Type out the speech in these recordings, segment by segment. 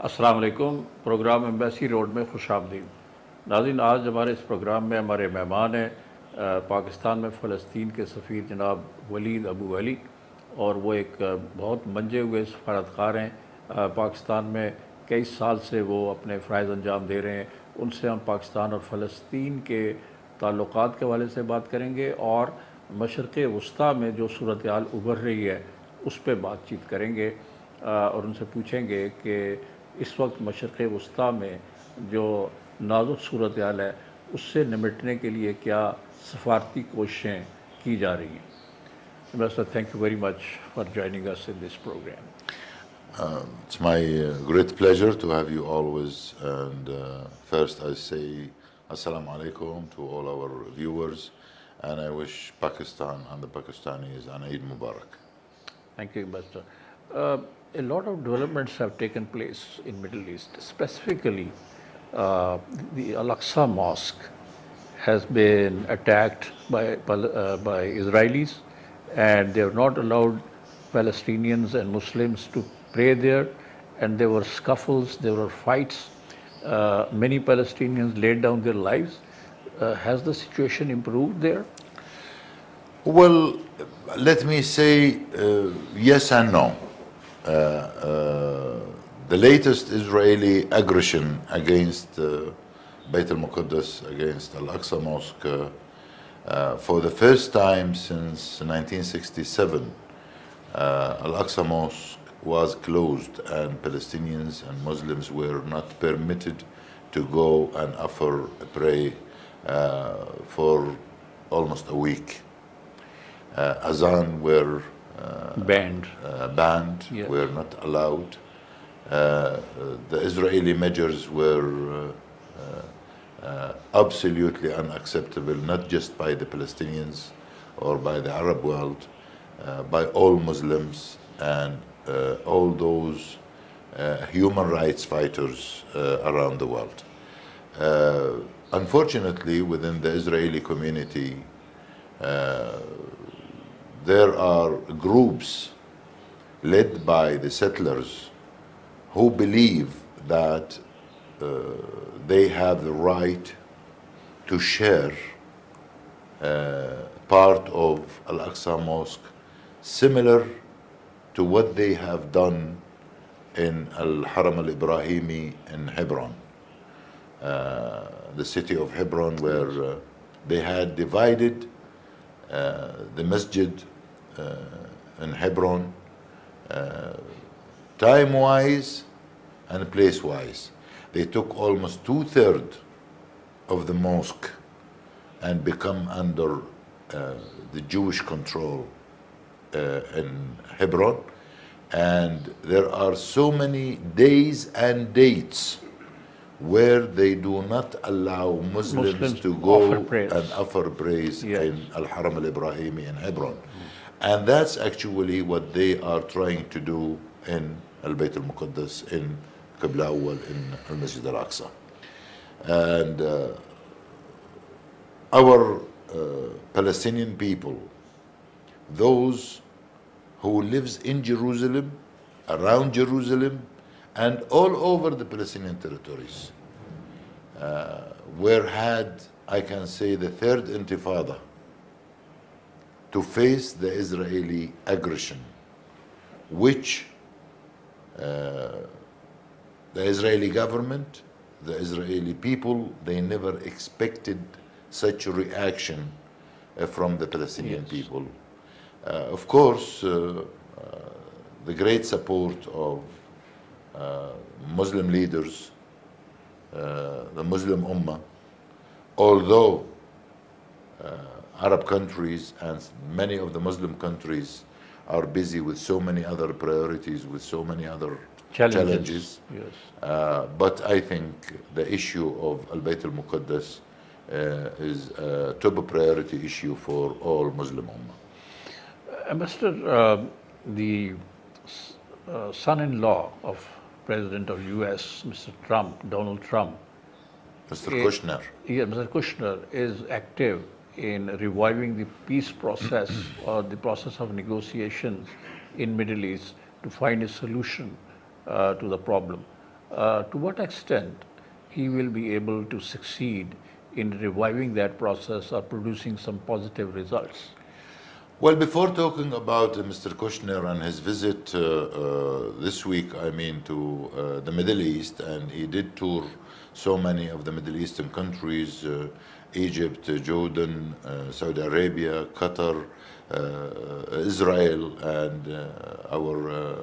अस्सलाम वालेकुम। Programme embassy road में खुशामदीद। नाज़रीन, आज हमारे इस प्रोग्राम में हमारे मेहमान हैं पाकिस्तान में फ़लस्तीन के सफ़ीर जनाब वलीद अबू अली, और वो एक बहुत मंजे हुए सफारतकार हैं। पाकिस्तान में कई साल से वो अपने फ़राइज़ अंजाम दे रहे हैं। उनसे हम पाकिस्तान और फ़लस्तीन के ताल्लुकात के हवाले से बात करेंगे और मशरक़ वस्ता में जो सूरत हाल उभर रही है उस पर बातचीत करेंगे और उनसे पूछेंगे कि इस वक्त मशरक़ वस्ता में जो नाजुक सूरत हाल है उससे निमटने के लिए क्या सफारती कोशिशें की जा रही हैं। Ambassador, thank you very much for joining us in this program. It's my great pleasure to have you always. And first, I say Assalamu alaikum to all our viewers, and I wish Pakistan and the Pakistanis an Eid Mubarak. Thank you, Ambassador. A lot of developments have taken place in Middle East. Specifically, the Al-Aqsa Mosque has been attacked by Israelis, and they have not allowed Palestinians and Muslims to pray there, and there were scuffles, there were fights. Many Palestinians laid down their lives. Has the situation improved there? Well, let me say yes and no. The latest Israeli aggression against Beit al-Muqaddas, against Al-Aqsa Mosque, for the first time since 1967, Al-Aqsa Mosque was closed and Palestinians and Muslims were not permitted to go and offer a prayer for almost a week. Azan were banned, Yes. were not allowed. The Israeli measures were absolutely unacceptable, not just by the Palestinians or by the Arab world, by all Muslims and all those human rights fighters around the world. Unfortunately, within the Israeli community, there are groups led by the settlers who believe that they have the right to share part of Al-Aqsa Mosque, similar to what they have done in Al-Haram al-Ibrahimi in Hebron, the city of Hebron, where they had divided the masjid in Hebron time-wise and place-wise. They took almost 2/3 of the mosque and become under the Jewish control in Hebron. And there are so many days and dates where they do not allow Muslims to go and offer praise in Al-Haram al-Ibrahimi in Hebron. And that's actually what they are trying to do in Al-Bayt al-Muqaddas, in Qibla Awwal, in Al-Masjid al-Aqsa. And our Palestinian people, those who lives in Jerusalem, around Jerusalem, and all over the Palestinian territories, were had, I can say, the third intifada to face the Israeli aggression, which the Israeli government, the Israeli people, they never expected such a reaction from the Palestinian people. Of course, the great support of Muslim leaders, the Muslim Ummah, although Arab countries and many of the Muslim countries are busy with so many other priorities, with so many other challenges. Yes. But I think the issue of Al-Bayt al-Muqaddas is a top priority issue for all Muslim Ummah. Ambassador, the son-in-law of President of US, Mr. Trump, Donald Trump, Mr. Kushner. Yes, Mr. Kushner is active in reviving the peace process or the process of negotiations in Middle East to find a solution to the problem. To what extent he will be able to succeed in reviving that process or producing some positive results? Well, before talking about Mr. Kushner and his visit this week, I mean, to the Middle East, and he did tour so many of the Middle Eastern countries, Egypt, Jordan, Saudi Arabia, Qatar, Israel, and our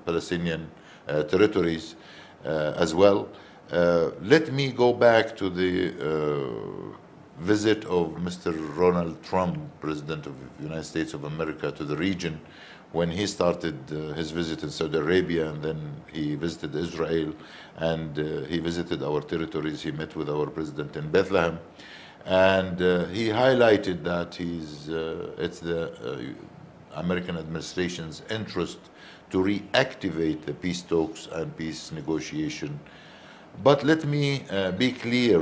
Palestinian territories as well. Let me go back to the visit of Mr. Donald Trump, President of the United States of America, to the region when he started his visit in Saudi Arabia, and then he visited Israel, and he visited our territories. He met with our president in Bethlehem, and he highlighted that it's the American administration's interest to reactivate the peace talks and peace negotiation. But let me be clear,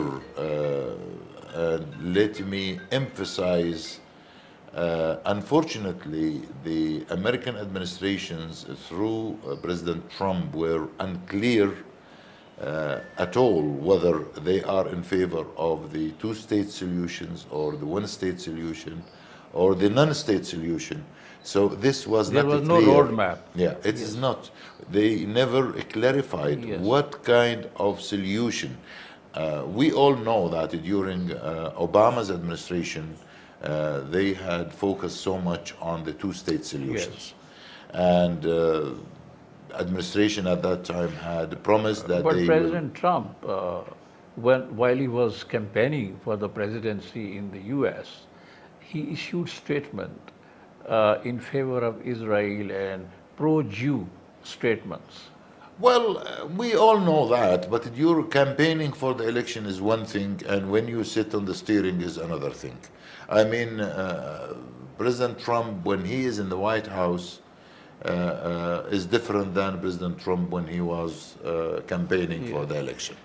let me emphasize, unfortunately, the American administrations through President Trump were unclear at all whether they are in favor of the two-state solutions or the one-state solution or the non-state solution. So this was There not was clear. no roadmap. Yeah, it is not. They never clarified what kind of solution. We all know that during Obama's administration, they had focused so much on the two-state solutions. And administration at that time had promised that But President Trump, while he was campaigning for the presidency in the US, he issued statement in favor of Israel and pro-Jew statements. Well, we all know that, but your campaigning for the election is one thing, and when you sit on the steering is another thing. I mean, President Trump, when he is in the White House, is different than President Trump when he was campaigning for the election.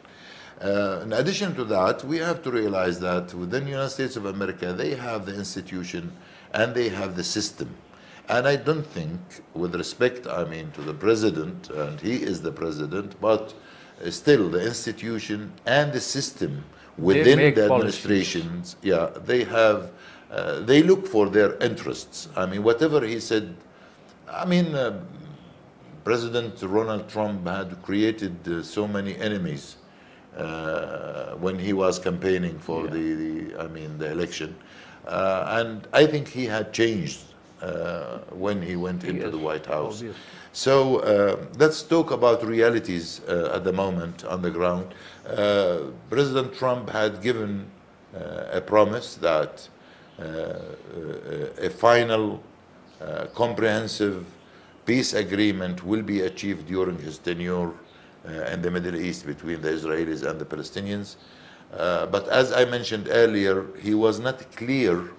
In addition to that, we have to realize that within the United States of America, they have the institution and they have the system. And I don't think, with respect, I mean, to the president, and he is the president, but still the institution and the system within the administrations, they have, they look for their interests. I mean, whatever he said, I mean, President Donald Trump had created so many enemies when he was campaigning for the election. And I think he had changed when he went into the White House. Obviously. So let's talk about realities at the moment on the ground. President Trump had given a promise that a final comprehensive peace agreement will be achieved during his tenure in the Middle East between the Israelis and the Palestinians. But as I mentioned earlier, he was not clear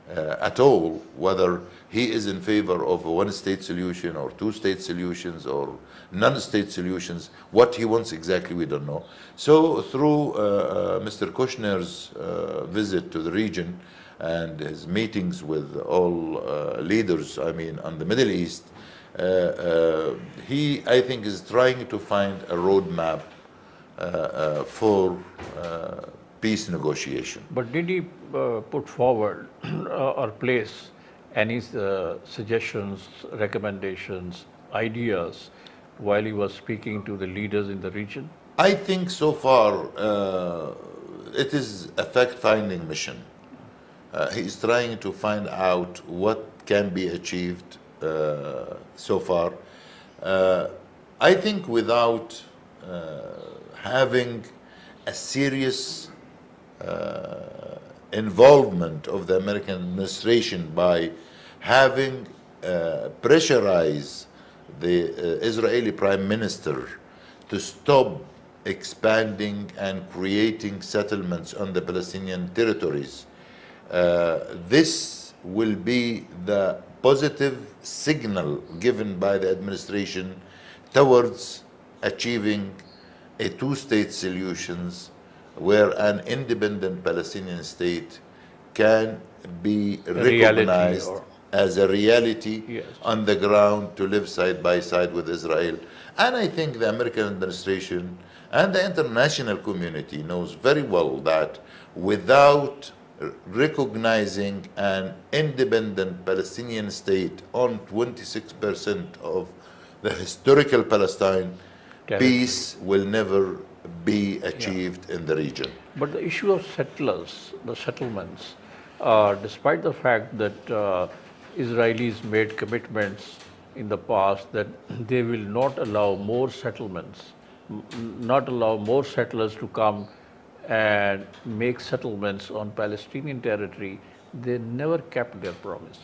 at all whether he is in favor of a one-state solution or two-state solutions or non-state solutions. What he wants exactly, we don't know. So through Mr. Kushner's visit to the region and his meetings with all leaders, I mean, on the Middle East, he, I think, is trying to find a roadmap for peace negotiation. But did he put forward or place any suggestions, recommendations, ideas while he was speaking to the leaders in the region? I think so far it is a fact-finding mission. He's trying to find out what can be achieved so far. I think without having a serious involvement of the American administration by having pressurize the Israeli Prime Minister to stop expanding and creating settlements on the Palestinian territories. This will be the positive signal given by the administration towards achieving a two-state solutions where an independent Palestinian state can be recognized as a reality Yes. on the ground to live side by side with Israel. And I think the American administration and the international community knows very well that without recognizing an independent Palestinian state on 26% of the historical Palestine, Territory. peace will never be achieved in the region. But the issue of settlers, the settlements, despite the fact that Israelis made commitments in the past that they will not allow more settlements, not allow more settlers to come and make settlements on Palestinian territory, they never kept their promise.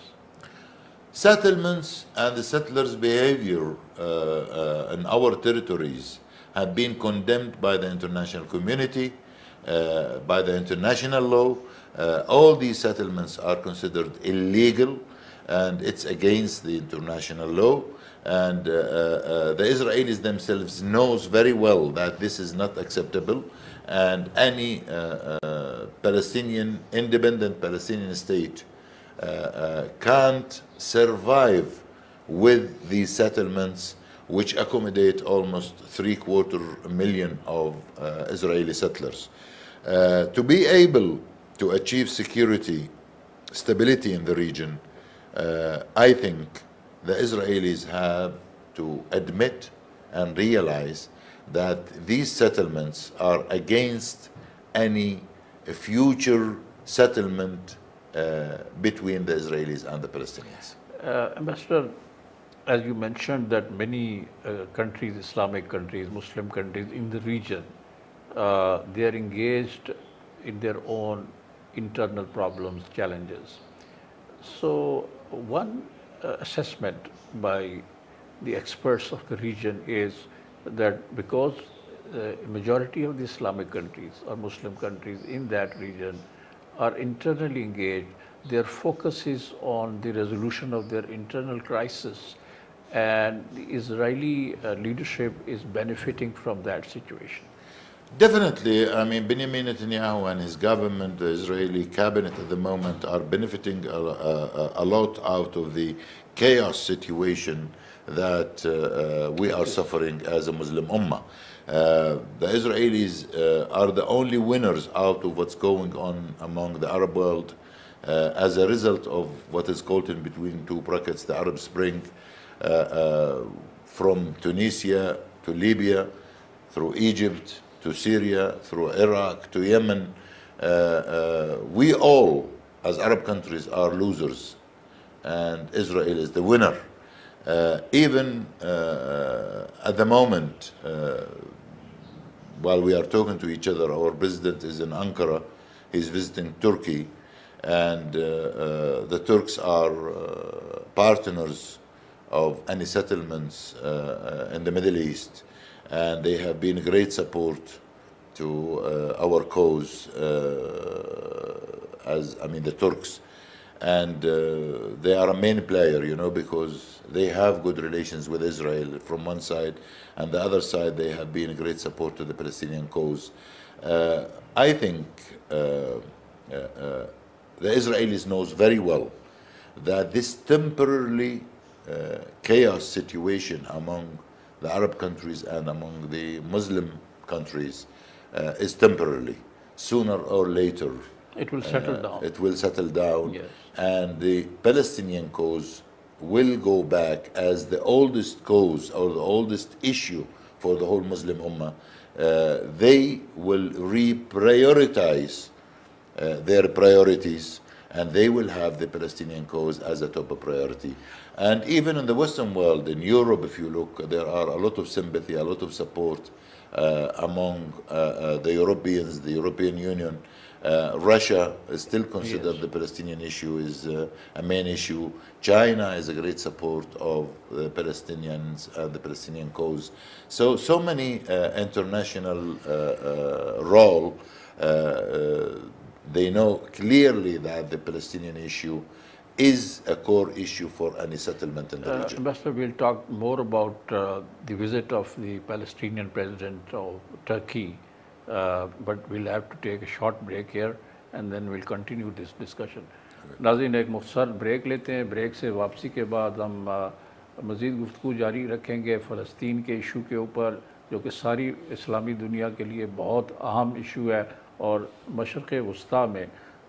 Settlements and the settlers' behavior in our territories have been condemned by the international community, by the international law. All these settlements are considered illegal and it's against the international law. And the Israelis themselves knows very well that this is not acceptable, and any independent Palestinian state can't survive with these settlements, which accommodate almost 750,000 of Israeli settlers. To be able to achieve security, stability in the region, I think the Israelis have to admit and realize that these settlements are against any future settlement between the Israelis and the Palestinians. Ambassador, as you mentioned that many countries, Islamic countries, Muslim countries in the region, they are engaged in their own internal problems, challenges. So one assessment by the experts of the region is that because the majority of the Islamic countries or Muslim countries in that region are internally engaged, their focus is on the resolution of their internal crisis, and the Israeli leadership is benefiting from that situation. Definitely, I mean, Benjamin Netanyahu and his government, the Israeli cabinet at the moment, are benefiting a lot out of the chaos situation that we are suffering as a Muslim Ummah. The Israelis are the only winners out of what's going on among the Arab world as a result of what is called in between two brackets the Arab Spring, from Tunisia to Libya, through Egypt to Syria, through Iraq to Yemen. We all, as Arab countries, are losers, and Israel is the winner. Even at the moment, while we are talking to each other, our president is in Ankara, he's visiting Turkey, and the Turks are partners of any settlements in the Middle East, and they have been great support to our cause, the Turks, and they are a main player, you know, because they have good relations with Israel from one side, and the other side they have been a great support to the Palestinian cause. I think the Israelis knows very well that this temporarily chaos situation among the Arab countries and among the Muslim countries is temporarily. Sooner or later, It will settle down. It will settle down, Yes. and the Palestinian cause will go back as the oldest cause or the oldest issue for the whole Muslim Ummah. They will reprioritize their priorities, and they will have the Palestinian cause as a top priority. And even in the Western world, in Europe, if you look, there are a lot of sympathy, a lot of support among the Europeans, the European Union. Russia is still considered Yes. the Palestinian issue is a main issue. China is a great support of the Palestinians and the Palestinian cause. So many international role. They know clearly that the Palestinian issue is a core issue for any settlement in the region. Ambassador, we'll talk more about the visit of the Palestinian president of Turkey, but we'll have to take a short break here, and then we'll continue this discussion. नाज़रीन एक मुख्तसर break लेते हैं। Break से वापसी के बाद हम मज़ीद गुफ्तगू जारी रखेंगे फ़लस्तीन के इशू के ऊपर, जो कि सारी इस्लामी दुनिया के लिए बहुत अहम इशू है और मशरक़ वस्ता में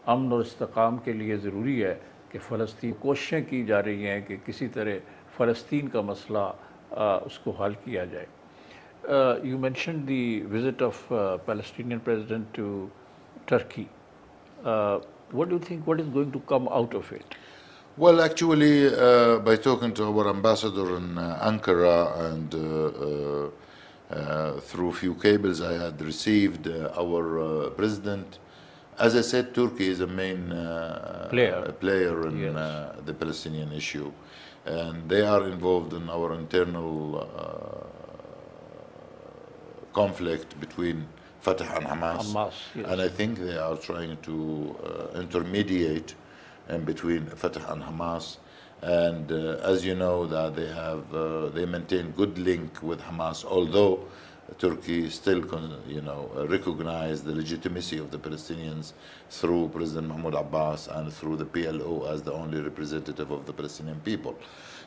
अमन और इस्तेकाम के लिए ज़रूरी है कि फ़लस्तीन कोशिशें की जा रही हैं कि किसी तरह फ़लस्तीन का मसला उसको हल किया जाए। You mentioned the visit of Palestinian president to Turkey. What do you think? What is going to come out of it? Well, actually, by talking to our ambassador in Ankara and through a few cables I had received, our president, as I said, Turkey is a main player in Yes. The Palestinian issue, and they are involved in our internal conflict between Fatah and Hamas. Yes. And I think they are trying to intermediate in between Fatah and Hamas. And as you know, that they maintain good link with Hamas, although Turkey still recognize the legitimacy of the Palestinians through President Mahmoud Abbas and through the PLO as the only representative of the Palestinian people.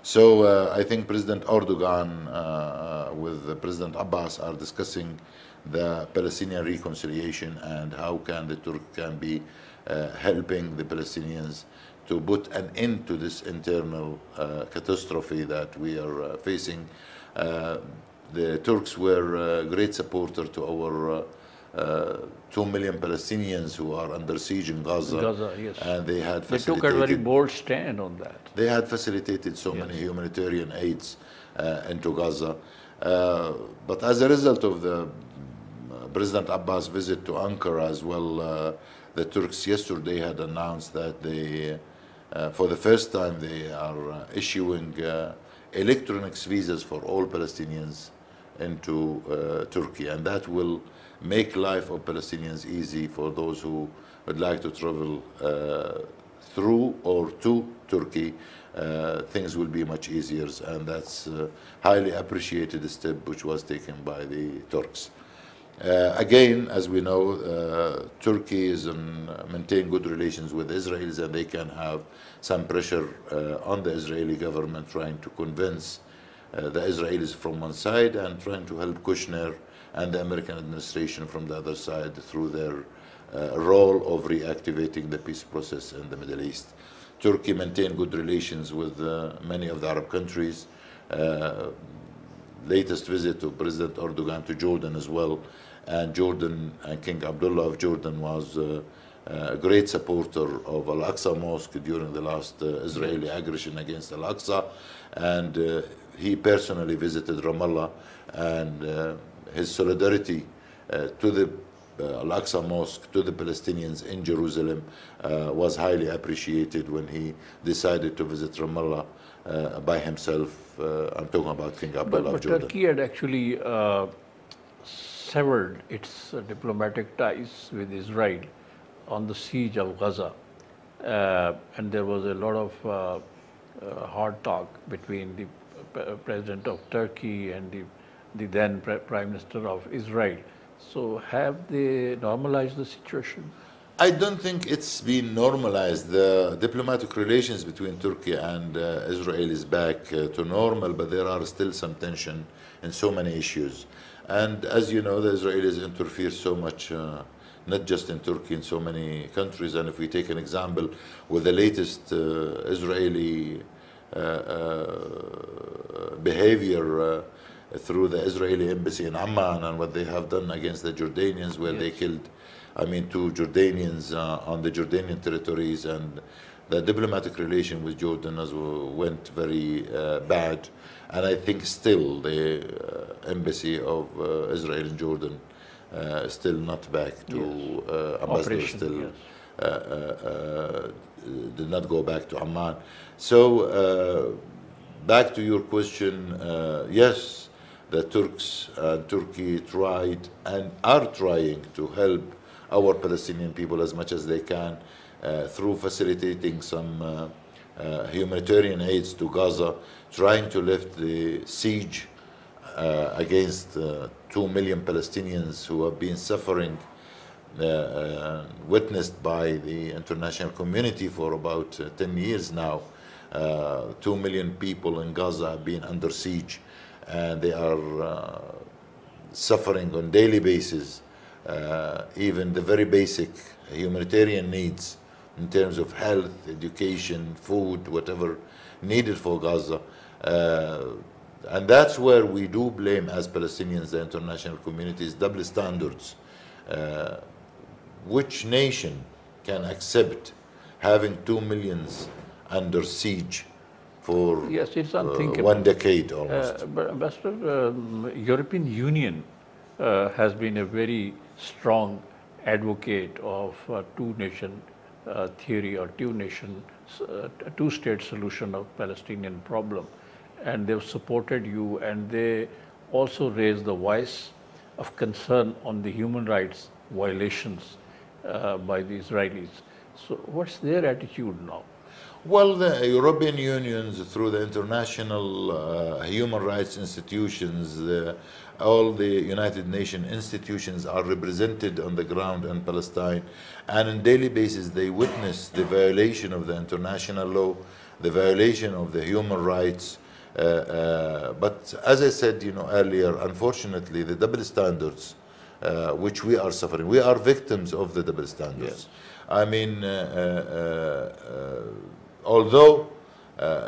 So I think President Erdogan with President Abbas are discussing the Palestinian reconciliation and how can the Turk can be helping the Palestinians to put an end to this internal catastrophe that we are facing. The Turks were a great supporter to our 2 million Palestinians who are under siege in Gaza. Yes. And they had They took a very bold stand on that. They had facilitated so many humanitarian aids into Gaza. But as a result of the President Abbas' visit to Ankara as well, the Turks yesterday had announced that they, for the first time, they are issuing electronic visas for all Palestinians into Turkey, and that will make life of Palestinians easy for those who would like to travel through or to Turkey. Things will be much easier, and that's highly appreciated step which was taken by the Turks. Again, as we know, Turkey is maintain good relations with Israelis, and they can have some pressure on the Israeli government trying to convince the Israelis from one side and trying to help Kushner and the American administration from the other side through their role of reactivating the peace process in the Middle East. Turkey maintained good relations with many of the Arab countries. Latest visit of President Erdogan to Jordan as well, and Jordan and King Abdullah of Jordan was a great supporter of Al-Aqsa Mosque during the last Israeli aggression against Al-Aqsa, and he personally visited Ramallah, and his solidarity to the Al-Aqsa Mosque, to the Palestinians in Jerusalem, was highly appreciated when he decided to visit Ramallah by himself. I'm talking about King Abdullah of Jordan. Turkey had actually severed its diplomatic ties with Israel on the siege of Gaza, and there was a lot of hard talk between the president of Turkey and the then Prime Minister of Israel. So have they normalized the situation? I don't think it's been normalized. The diplomatic relations between Turkey and Israel is back to normal, but there are still some tension in so many issues. And as you know, the Israelis interfere so much, not just in Turkey, in so many countries. And if we take an example with the latest Israeli behavior through the Israeli embassy in Amman and what they have done against the Jordanians, where they killed, two Jordanians on the Jordanian territories, and the diplomatic relation with Jordan went very bad. And I think still the embassy of Israel in Jordan still not back to ambassador still did not go back to Amman. So back to your question, yes, the Turks and Turkey tried and are trying to help our Palestinian people as much as they can through facilitating some humanitarian aids to Gaza, trying to lift the siege against 2 million Palestinians who have been suffering witnessed by the international community for about 10 years now. 2 million people in Gaza have been under siege, and they are suffering on daily basis. Even the very basic humanitarian needs in terms of health, education, food, whatever needed for Gaza. And that's where we do blame, as Palestinians, the international community's double standards. Which nation can accept having 2 millions under siege for Yes, it's unthinkable. 1 decade almost? But Ambassador, European Union has been a very strong advocate of two-nation theory or two-state solution of Palestinian problem, and they've supported you, and they also raised the voice of concern on the human rights violations by the Israelis. So what's their attitude now? Well, the European Union, through the international human rights institutions, all the United Nations institutions are represented on the ground in Palestine, and on a daily basis they witness the violation of the international law, the violation of the human rights. But as I said, earlier, unfortunately, the double standards which we are suffering, we are victims of the double standards. Yes. I mean, although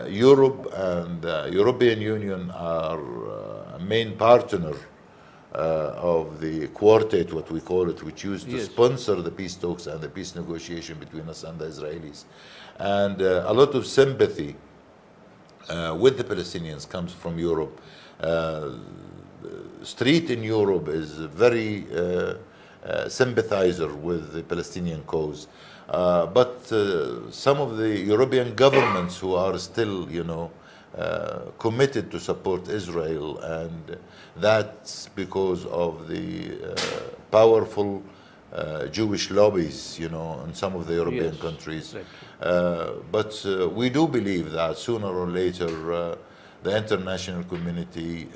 Europe and the European Union are a main partner of the quartet, what we call it, which used to sponsor the peace talks and the peace negotiation between us and the Israelis, and a lot of sympathy with the Palestinians comes from Europe. Street in Europe is very sympathizer with the Palestinian cause. But some of the European governments who are still, committed to support Israel, and that's because of the powerful Jewish lobbies, in some of the European countries. Exactly. But we do believe that sooner or later the international community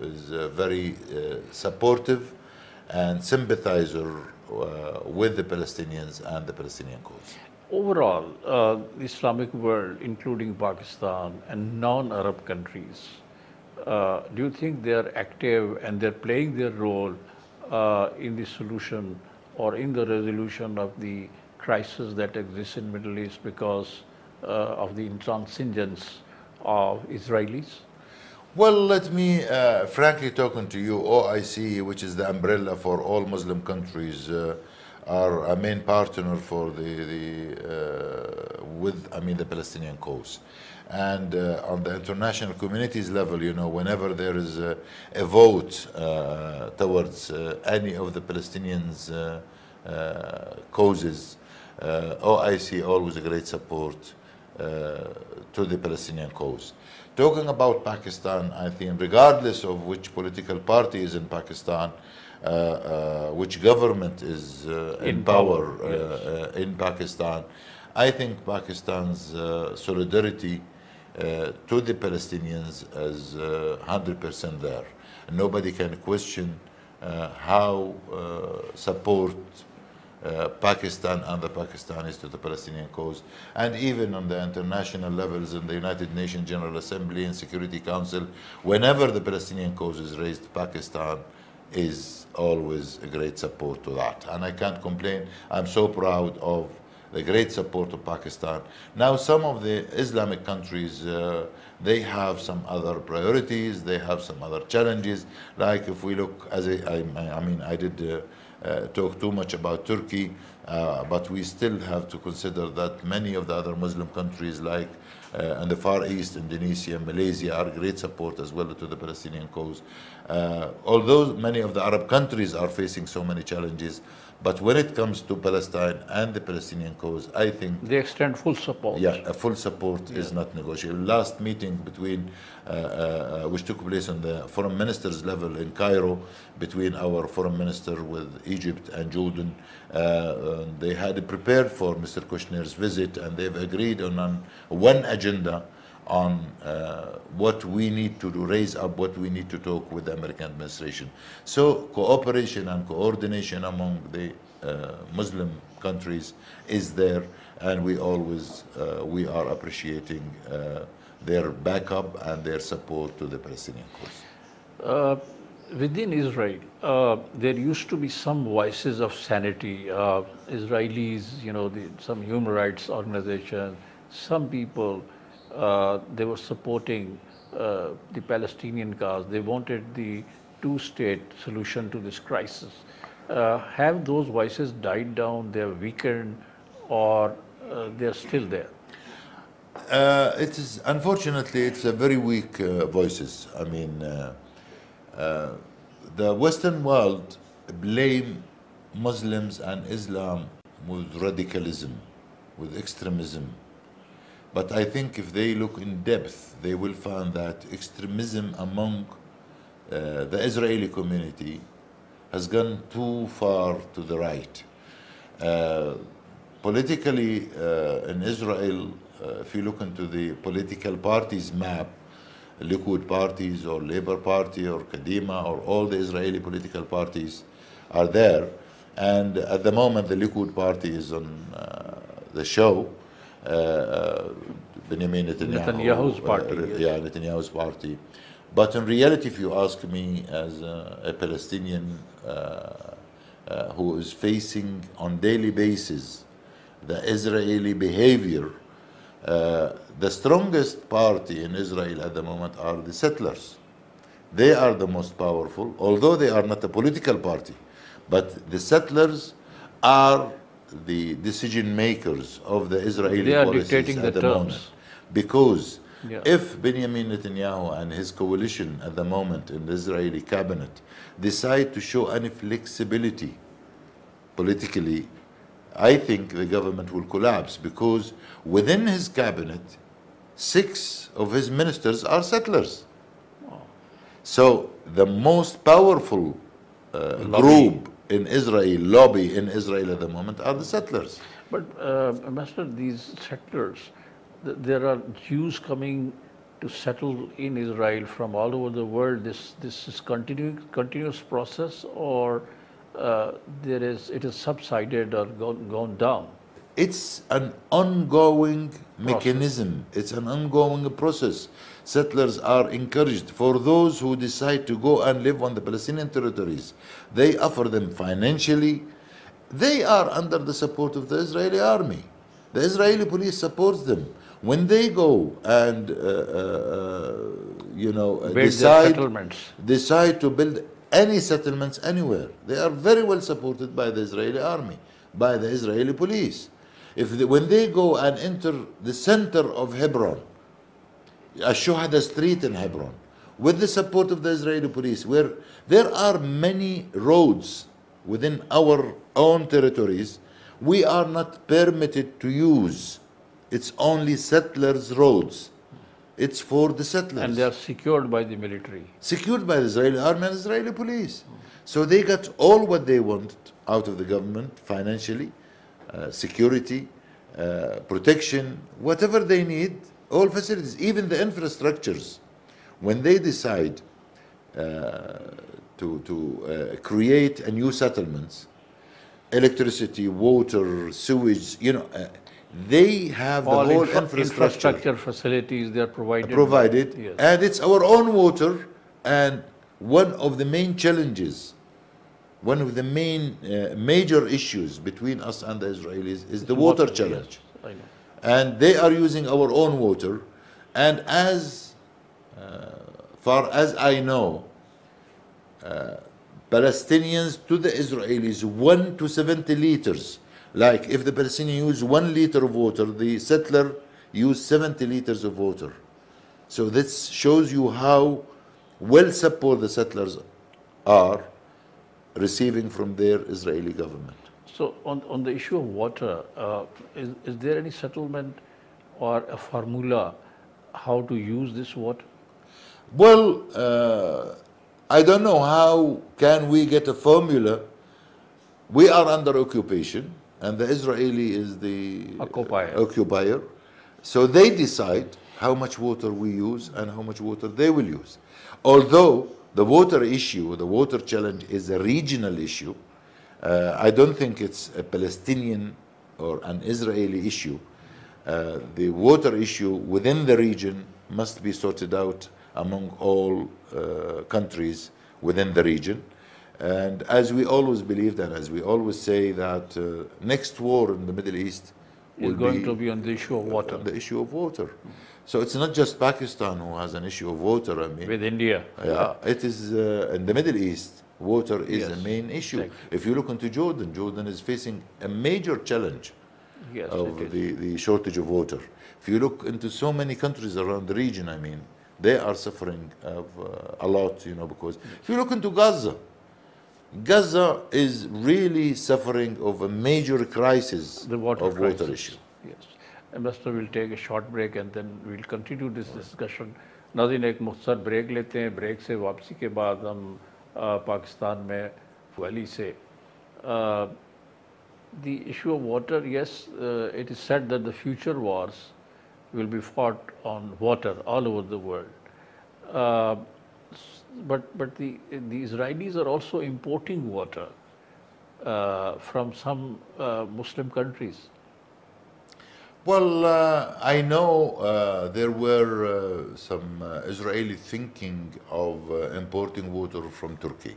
is very supportive and sympathizer with the Palestinians and the Palestinian cause. Overall, the Islamic world, including Pakistan and non-Arab countries, do you think they are active and they're playing their role in the solution or in the resolution of the crisis that exists in the Middle East because of the intransigence of Israelis? Well, let me frankly talking to you, OIC, which is the umbrella for all Muslim countries, are a main partner for the Palestinian cause. And on the international community's level, whenever there is a vote towards any of the Palestinians' causes, OIC always a great support to the Palestinian cause. Talking about Pakistan, I think regardless of which political party is in Pakistan, which government is in power in Pakistan, I think Pakistan's solidarity to the Palestinians is 100% there. Nobody can question how support Pakistan and the Pakistanis to the Palestinian cause, and even on the international levels in the United Nations General Assembly and Security Council, whenever the Palestinian cause is raised, Pakistan is always a great support to that, and I can't complain. I'm so proud of the great support of Pakistan. Now, some of the Islamic countries, they have some other priorities, they have some other challenges. Like if we look, I did talk too much about Turkey, but we still have to consider that many of the other Muslim countries, like in the Far East, Indonesia, Malaysia, are great support as well to the Palestinian cause. Although many of the Arab countries are facing so many challenges, but when it comes to Palestine and the Palestinian cause, I think they extend full support. Yeah, a full support is not negotiable. Last meeting between, which took place on the foreign ministers level in Cairo, between our foreign minister with Egypt and Jordan, they had prepared for Mr. Kushner's visit, and they've agreed on one agenda on what we need to do, raise up what we need to talk with the American administration. So cooperation and coordination among the Muslim countries is there, and we always we are appreciating their backup and their support to the Palestinian cause. Within Israel, there used to be some voices of sanity. Israelis, some human rights organizations, some people, they were supporting the Palestinian cause. They wanted the two-state solution to this crisis. Have those voices died down, they're weakened, or they're still there? It is, unfortunately, it's a very weak voices. I mean, the Western world blame Muslims and Islam with radicalism, with extremism. But I think if they look in depth, they will find that extremism among the Israeli community has gone too far to the right. Politically, in Israel, if you look into the political parties map, Likud parties or Labour Party or Kadima or all the Israeli political parties are there. And at the moment, the Likud party is on the show. Benjamin Netanyahu's party. Yeah, Netanyahu's party. But in reality, if you ask me as a Palestinian who is facing on daily basis the Israeli behavior, the strongest party in Israel at the moment are the settlers. They are the most powerful, although they are not a political party. But the settlers are the decision makers of the Israeli policies at the moment. Because if Benjamin Netanyahu and his coalition at the moment in the Israeli cabinet decide to show any flexibility politically, I think the government will collapse, because within his cabinet, 6 of his ministers are settlers. So the most powerful group in Israel, lobby in Israel at the moment, are the settlers. But Master, these settlers, there are Jews coming to settle in Israel from all over the world. This is continuous process, or it is subsided or gone down? It's an ongoing mechanism. It's an ongoing process. Settlers are encouraged. For those who decide to go and live on the Palestinian territories, they offer them financially. They are under the support of the Israeli army. The Israeli police supports them. When they go and decide to build any settlements anywhere, they are very well supported by the Israeli army, by the Israeli police. When they go and enter the center of Hebron, Shuhada Street in Hebron, with the support of the Israeli police, where there are many roads within our own territories, we are not permitted to use. It's only settlers' roads. It's for the settlers. And they are secured by the military. Secured by the Israeli army and Israeli police. So they got all what they want out of the government, financially, security, protection, whatever they need, all facilities, even the infrastructures. When they decide to create a new settlements, electricity, water, sewage, they have all the whole infrastructure facilities they are provided. Yes. And it's our own water. And one of the main challenges, one of the main major issues between us and the Israelis is the water challenge. Yes, I know. And they are using our own water. And as far as I know, Palestinians to the Israelis 1 to 70 liters. Like if the Palestinians use 1 liter of water, the settler use 70 liters of water. So this shows you how well supported the settlers are receiving from their Israeli government. So on the issue of water, is there any settlement or a formula how to use this water? Well, I don't know how can we get a formula. We are under occupation, and the Israeli is the Occupier. So they decide how much water we use and how much water they will use. Although the water issue, the water challenge is a regional issue, I don't think it's a Palestinian or an Israeli issue. The water issue within the region must be sorted out among all countries within the region. And as we always believed and as we always say that next war in the Middle East Is going to be on the issue of water. the issue of water. So it's not just Pakistan who has an issue of water. I mean, With India. yeah, it is in the Middle East. Water is Yes, a main issue. exactly. If you look into Jordan, Jordan is facing a major challenge Yes, of it is. the shortage of water. If you look into so many countries around the region, I mean, they are suffering of, a lot, you know, because if you look into Gaza, Gaza is really suffering of a major crisis The water of crisis. water issue. Yes. Ambassador, we'll take a short break and then we'll continue this discussion. नाज़रीन एक मुख्तसर break लेते हैं. Break से वापसी के बाद हम पाकिस्तान में वैली से the issue of water, yes, it is said that the future wars will be fought on water all over the world. But the Israelis are also importing water from some Muslim countries. Well, I know there were some Israeli thinking of importing water from Turkey.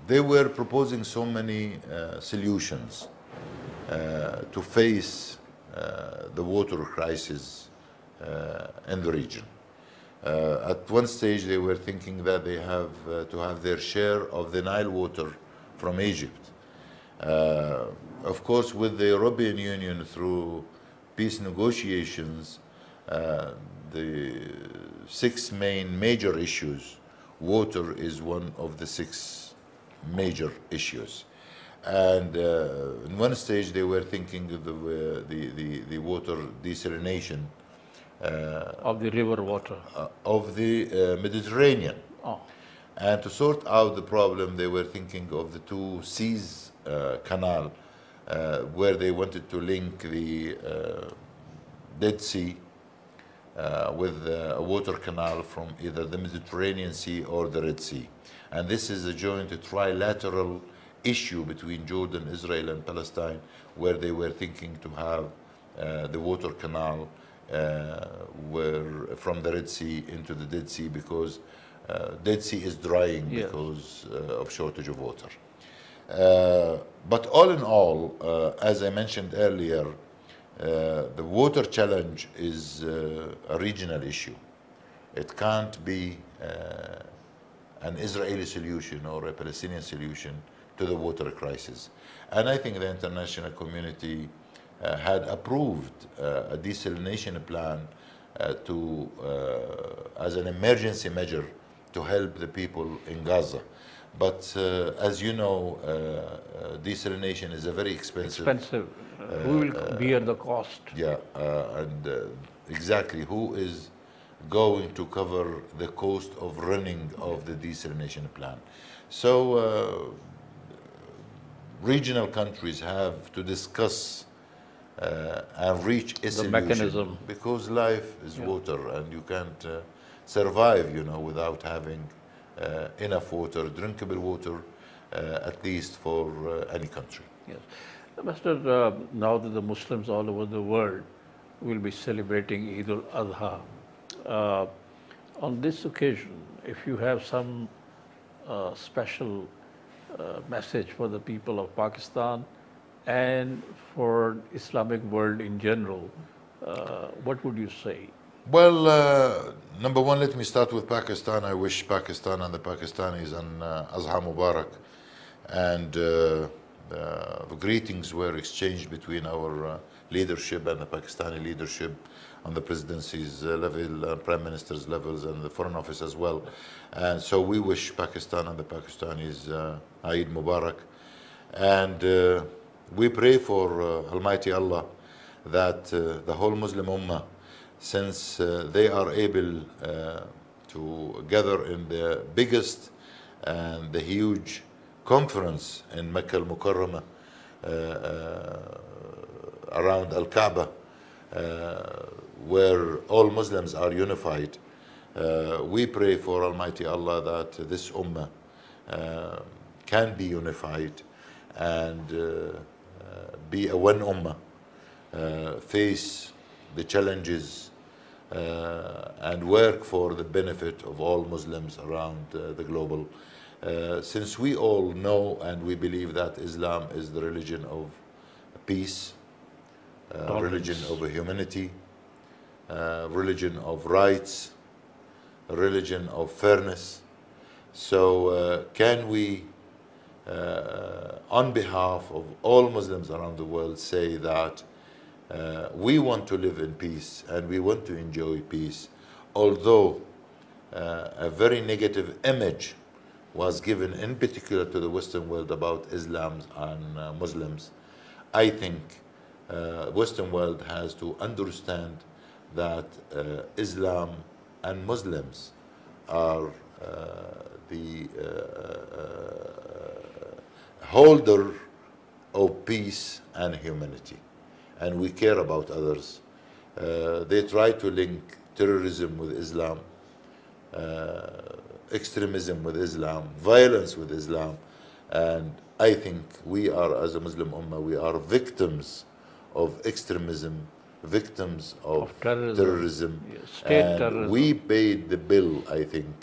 They were proposing so many solutions to face the water crisis in the region. At one stage, they were thinking that they have to have their share of the Nile water from Egypt. Of course, with the European Union through peace negotiations, the six major issues, water is one of the six major issues. And in one stage, they were thinking of the water desalination Of the river water. of the Mediterranean. Oh. And to sort out the problem, they were thinking of the two seas canal, where they wanted to link the Dead Sea with a water canal from either the Mediterranean Sea or the Red Sea. And this is a joint trilateral issue between Jordan, Israel, and Palestine, where they were thinking to have the water canal from the Red Sea into the Dead Sea, because Dead Sea is drying Yes. because of shortage of water. But all in all, as I mentioned earlier, the water challenge is a regional issue. It can't be an Israeli solution or a Palestinian solution to the water crisis. And I think the international community had approved a desalination plan as an emergency measure to help the people in Gaza. But as you know, desalination is a very expensive. Who will bear the cost? Yeah, and exactly, who is going to cover the cost of running of the desalination plant? So regional countries have to discuss and reach a solution, mechanism. because life is water, and you can't survive, you know, without having enough water, drinkable water, at least for any country. Yes. Master, now that the Muslims all over the world will be celebrating Eid al-Adha, on this occasion, if you have some special message for the people of Pakistan and for Islamic world in general, what would you say? Well, number one, let me start with Pakistan. I wish Pakistan and the Pakistanis an Azha Mubarak. And the greetings were exchanged between our leadership and the Pakistani leadership on the presidency's level, prime minister's levels, and the foreign office as well. And so we wish Pakistan and the Pakistanis Eid Mubarak. And we pray for Almighty Allah that the whole Muslim Ummah, since they are able to gather in the biggest and the huge conference in Mecca al-Mukarramah around Al-Kaaba, where all Muslims are unified. We pray for Almighty Allah that this ummah can be unified and be a one ummah, face the challenges and work for the benefit of all Muslims around the global. Since we all know and we believe that Islam is the religion of peace, religion of humanity, religion of rights, religion of fairness. So can we, on behalf of all Muslims around the world, say that we want to live in peace and we want to enjoy peace, although a very negative image was given in particular to the Western world about Islam and Muslims. I think Western world has to understand that Islam and Muslims are the holder of peace and humanity, and we care about others. They try to link terrorism with Islam, extremism with Islam, violence with Islam, and I think we are, as a Muslim ummah, we are victims of extremism, victims of terrorism. Yes, state and terrorism. We paid the bill, I think,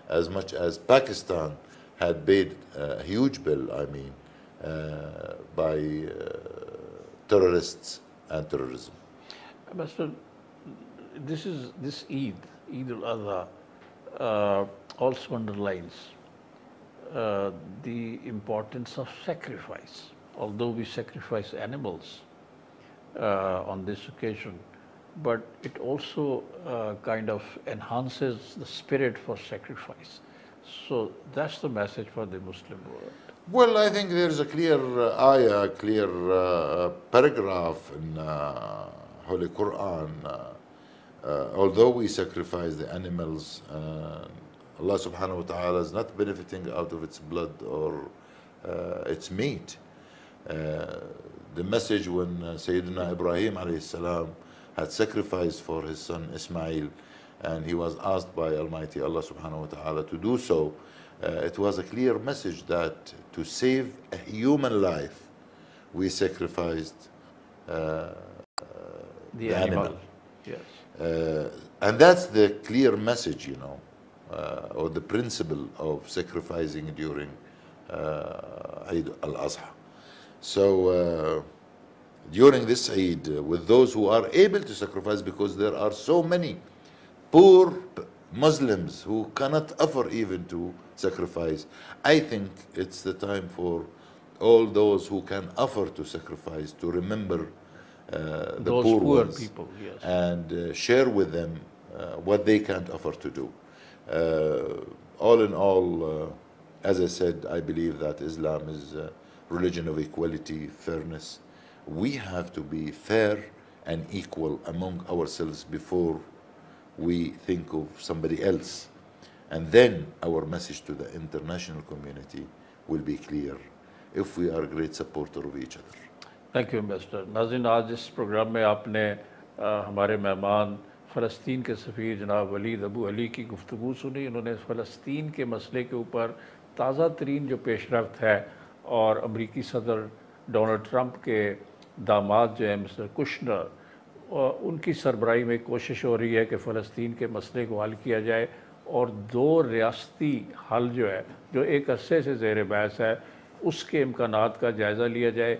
as much as Pakistan had paid a huge bill, I mean, by terrorists and terrorism. Master, this Eid al-Adha, also underlines the importance of sacrifice. Although we sacrifice animals on this occasion, but it also kind of enhances the spirit for sacrifice. So that's the message for the Muslim world. Well, I think there's a clear ayah, clear paragraph in Holy Quran. Although we sacrifice the animals, Allah subhanahu wa ta'ala is not benefiting out of its blood or its meat. The message when Sayyidina Ibrahim alayhi salam had sacrificed for his son Ismail, and he was asked by Almighty Allah subhanahu wa ta'ala to do so, it was a clear message that to save a human life, we sacrificed the animal. Yes. And that's the clear message, you know, or the principle of sacrificing during Eid al-Adha. So during this Eid, with those who are able to sacrifice, because there are so many poor Muslims who cannot afford even to sacrifice, I think it's the time for all those who can afford to sacrifice to remember the poor ones, people, yes, and share with them what they can't afford to do. All in all, as I said, I believe that Islam is a religion of equality, fairness. We have to be fair and equal among ourselves before we think of somebody else. And then our message to the international community will be clear if we are great supporters of each other. Thank you ambassador. नाज़रीन, आज इस programme में आपने हमारे मेहमान फ़लस्तीन के सफ़ीर जनाब वलीद अबू अली की गुफ्तगू सुनी। उन्होंने फ़लस्तीन के मसले के ऊपर ताज़ा तरीन जो पेशरफ्त है और अमरीकी सदर डोनाल्ड ट्रंप के दामाद जो हैं मिस्टर कुशनर, उनकी सरबराही में कोशिश हो रही है कि फ़लस्तीन के मसले को हल किया जाए और दो रियासती हल जो है, जो एक अरसे से ज़ेर बहस है, उसके इम्कानात का जायज़ा लिया जाए।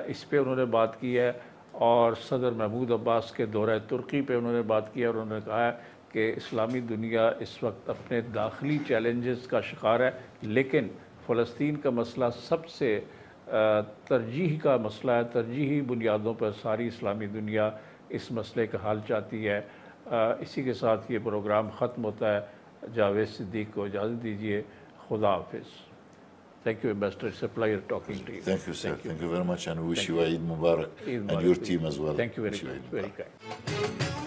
इस पे उन्होंने बात की है। और सदर महमूद अब्बास के दौरे तुर्की पे उन्होंने बात की है और उन्होंने कहा है कि इस्लामी दुनिया इस वक्त अपने दाखिली चैलेंजेस का शिकार है, लेकिन फ़लस्तीन का मसला सबसे तरजीह का मसला है। तरजीही बुनियादों पर सारी इस्लामी दुनिया इस मसले का हल चाहती है। इसी के साथ ये प्रोग्राम ख़त्म होता है। जावेद सिद्दीक को इजाज़त दीजिए। खुदा हाफिज़। Thank you, Ambassador. It's a pleasure talking to you. Thank you, sir. Thank you very much, and we wish you Eid Mubarak, and your team as well. Thank you very much. Very kind.